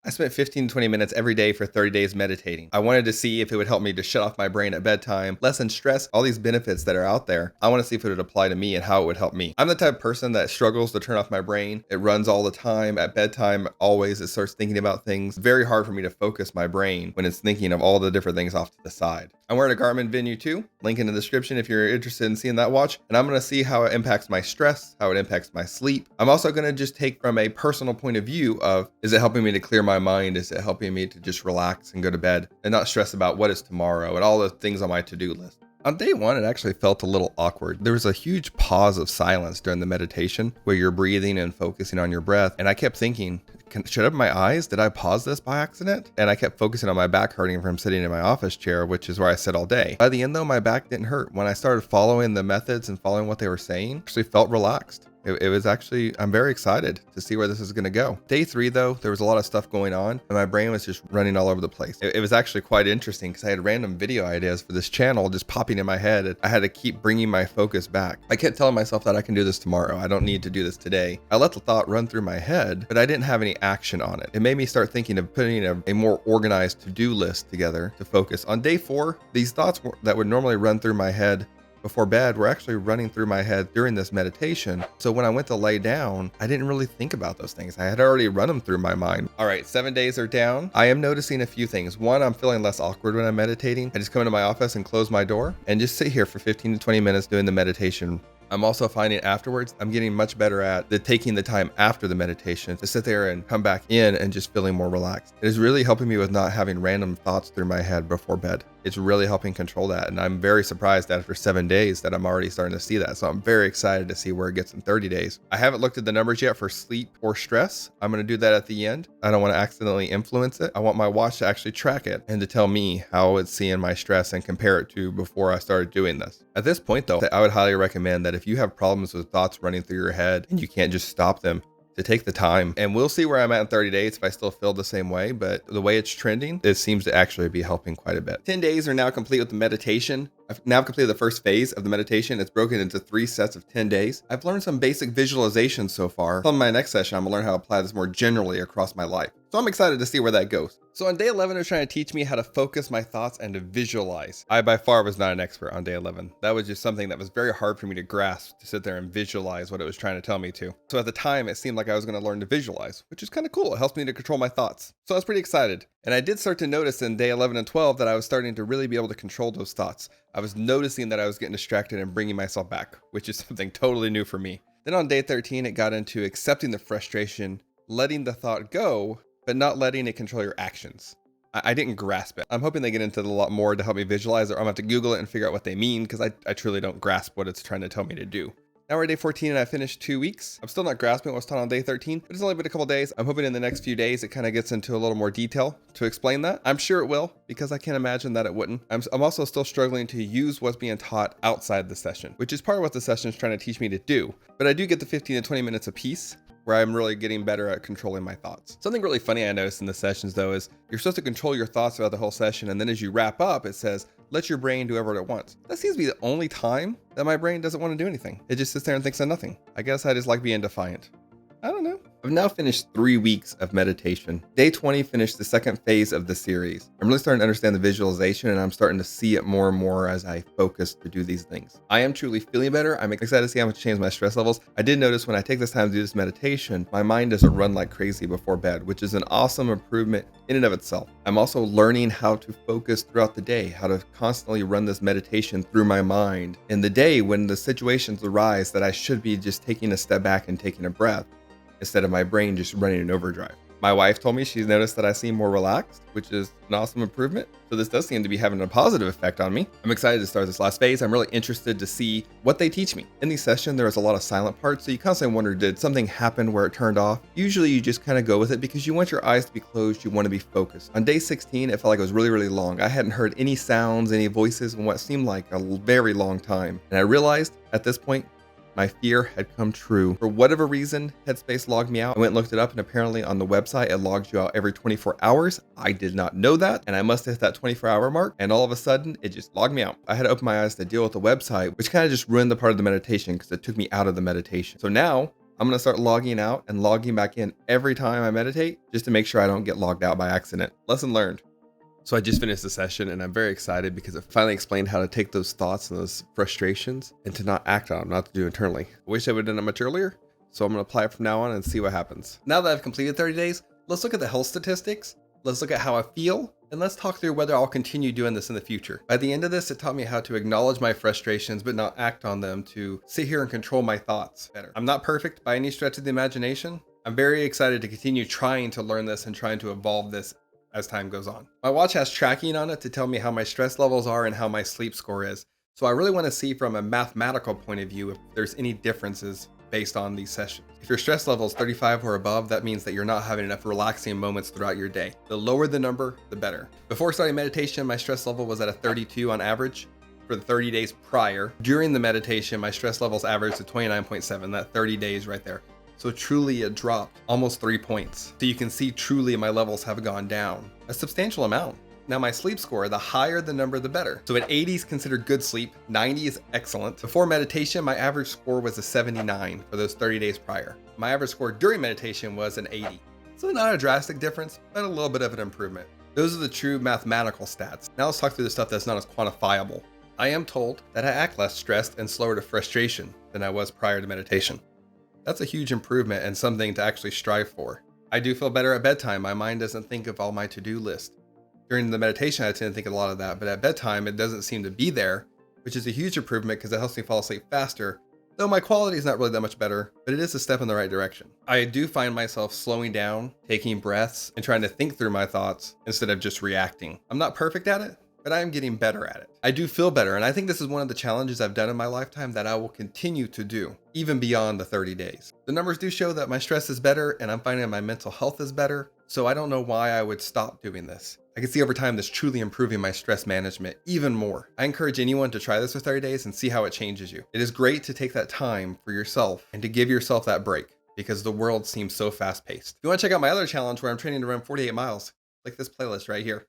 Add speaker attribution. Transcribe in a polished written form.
Speaker 1: I spent 15 to 20 minutes every day for 30 days meditating. I wanted to see if it would help me to shut off my brain at bedtime, lessen stress, all these benefits that are out there. I want to see if it would apply to me and how it would help me. I'm the type of person that struggles to turn off my brain. It runs all the time. At bedtime, always it starts thinking about things. Very hard for me to focus my brain when it's thinking of all the different things off to the side. I'm wearing a Garmin Venue 2, link in the description if you're interested in seeing that watch. And I'm going to see how it impacts my stress, how it impacts my sleep. I'm also going to just take from a personal point of view of, is it helping me to clear my mind? Is it helping me to just relax and go to bed and not stress about what is tomorrow and all the things on my to-do list? On day one, it actually felt a little awkward. There was a huge pause of silence during the meditation where you're breathing and focusing on your breath. And I kept thinking, should I open my eyes? Did I pause this by accident? And I kept focusing on my back hurting from sitting in my office chair, which is where I sit all day. By the end though, my back didn't hurt. When I started following the methods and following what they were saying, I actually felt relaxed. It was actually, I'm very excited to see where this is going to go. Day 3 though, there was a lot of stuff going on and my brain was just running all over the place. It was actually quite interesting because I had random video ideas for this channel just popping in my head. I had to keep bringing my focus back. I kept telling myself that I can do this tomorrow. I don't need to do this today. I let the thought run through my head, but I didn't have any action on it. It made me start thinking of putting a more organized to-do list together to focus. On day 4, these thoughts that would normally run through my head before bed were actually running through my head during this meditation. So when I went to lay down, I didn't really think about those things. I had already run them through my mind. All right, 7 days are down. I am noticing a few things. One, I'm feeling less awkward when I'm meditating. I just come into my office and close my door and just sit here for 15 to 20 minutes doing the meditation. I'm also finding afterwards, I'm getting much better at taking the time after the meditation to sit there and come back in and just feeling more relaxed. It is really helping me with not having random thoughts through my head before bed. It's really helping control that. And I'm very surprised that after 7 days that I'm already starting to see that. So I'm very excited to see where it gets in 30 days. I haven't looked at the numbers yet for sleep or stress. I'm going to do that at the end. I don't want to accidentally influence it. I want my watch to actually track it and to tell me how it's seeing my stress and compare it to before I started doing this. At this point though, I would highly recommend that if you have problems with thoughts running through your head and you can't just stop them, to take the time. And we'll see where I'm at in 30 days if I still feel the same way, but the way it's trending, it seems to actually be helping quite a bit. 10 days are now complete with the meditation. I've now completed the first phase of the meditation. It's broken into 3 sets of 10 days. I've learned some basic visualizations so far. On my next session, I'm gonna learn how to apply this more generally across my life. So I'm excited to see where that goes. So on day 11, it was trying to teach me how to focus my thoughts and to visualize. I by far was not an expert on day 11. That was just something that was very hard for me to grasp, to sit there and visualize what it was trying to tell me to. So at the time, it seemed like I was gonna learn to visualize, which is kind of cool. It helps me to control my thoughts. So I was pretty excited. And I did start to notice in day 11 and 12 that I was starting to really be able to control those thoughts. I was noticing that I was getting distracted and bringing myself back, which is something totally new for me. Then on day 13, it got into accepting the frustration, letting the thought go, but not letting it control your actions. I didn't grasp it. I'm hoping they get into it a lot more to help me visualize, or I'm gonna have to Google it and figure out what they mean because I truly don't grasp what it's trying to tell me to do. Now we're at day 14 and I finished 2 weeks. I'm still not grasping what's taught on day 13, but it's only been a couple days. I'm hoping in the next few days it kind of gets into a little more detail to explain that. I'm sure it will, because I can't imagine that it wouldn't. I'm also still struggling to use what's being taught outside the session, which is part of what the session is trying to teach me to do. But I do get the 15 to 20 minutes a piece, where I'm really getting better at controlling my thoughts. Something really funny I noticed in the sessions though is you're supposed to control your thoughts throughout the whole session, and then as you wrap up, it says, let your brain do whatever it wants. That seems to be the only time that my brain doesn't want to do anything. It just sits there and thinks of nothing. I guess I just like being defiant. I don't know. I've now finished 3 weeks of meditation. Day 20 finished the second phase of the series. I'm really starting to understand the visualization, and I'm starting to see it more and more as I focus to do these things. I am truly feeling better. I'm excited to see how much change my stress levels. I did notice when I take this time to do this meditation, my mind doesn't run like crazy before bed, which is an awesome improvement in and of itself. I'm also learning how to focus throughout the day, how to constantly run this meditation through my mind in the day when the situations arise that I should be just taking a step back and taking a breath, instead of my brain just running in overdrive. My wife told me she's noticed that I seem more relaxed, which is an awesome improvement. So this does seem to be having a positive effect on me. I'm excited to start this last phase. I'm really interested to see what they teach me. In these sessions, there was a lot of silent parts, so you constantly wonder, did something happen where it turned off? Usually you just kind of go with it because you want your eyes to be closed, you want to be focused. On day 16, it felt like it was really, really long. I hadn't heard any sounds, any voices in what seemed like a very long time. And I realized at this point, my fear had come true. For whatever reason, Headspace logged me out. I went and looked it up, and apparently on the website, it logs you out every 24 hours. I did not know that, and I must have hit that 24-hour mark, and all of a sudden, it just logged me out. I had to open my eyes to deal with the website, which kind of just ruined the part of the meditation because it took me out of the meditation. So now, I'm going to start logging out and logging back in every time I meditate just to make sure I don't get logged out by accident. Lesson learned. So I just finished the session and I'm very excited because it finally explained how to take those thoughts and those frustrations and to not act on them, not to do internally. I wish I would have done it much earlier. So I'm going to apply it from now on and see what happens. Now that I've completed 30 days, let's look at the health statistics. Let's look at how I feel. And let's talk through whether I'll continue doing this in the future. By the end of this, it taught me how to acknowledge my frustrations, but not act on them, to sit here and control my thoughts better. I'm not perfect by any stretch of the imagination. I'm very excited to continue trying to learn this and trying to evolve this as time goes on. My watch has tracking on it to tell me how my stress levels are and how my sleep score is. So I really want to see from a mathematical point of view if there's any differences based on these sessions. If your stress level is 35 or above, that means that you're not having enough relaxing moments throughout your day. The lower the number, the better. Before starting meditation, my stress level was at a 32 on average for the 30 days prior. During the meditation, my stress levels averaged to 29.7, that 30 days right there. So truly it dropped almost 3 points. So you can see truly my levels have gone down a substantial amount. Now my sleep score, the higher the number, the better. So at 80 is considered good sleep, 90 is excellent. Before meditation, my average score was a 79 for those 30 days prior. My average score during meditation was an 80. So not a drastic difference, but a little bit of an improvement. Those are the true mathematical stats. Now let's talk through the stuff that's not as quantifiable. I am told that I act less stressed and slower to frustration than I was prior to meditation. That's a huge improvement and something to actually strive for. I do feel better at bedtime. My mind doesn't think of all my to-do list. During the meditation, I tend to think a lot of that, but at bedtime, it doesn't seem to be there, which is a huge improvement because it helps me fall asleep faster, though my quality is not really that much better, but it is a step in the right direction. I do find myself slowing down, taking breaths, and trying to think through my thoughts instead of just reacting. I'm not perfect at it, but I am getting better at it. I do feel better, and I think this is one of the challenges I've done in my lifetime that I will continue to do, even beyond the 30 days. The numbers do show that my stress is better, and I'm finding my mental health is better, so I don't know why I would stop doing this. I can see over time this truly improving my stress management even more. I encourage anyone to try this for 30 days and see how it changes you. It is great to take that time for yourself and to give yourself that break because the world seems so fast paced. If you want to check out my other challenge where I'm training to run 48 miles, click this playlist right here.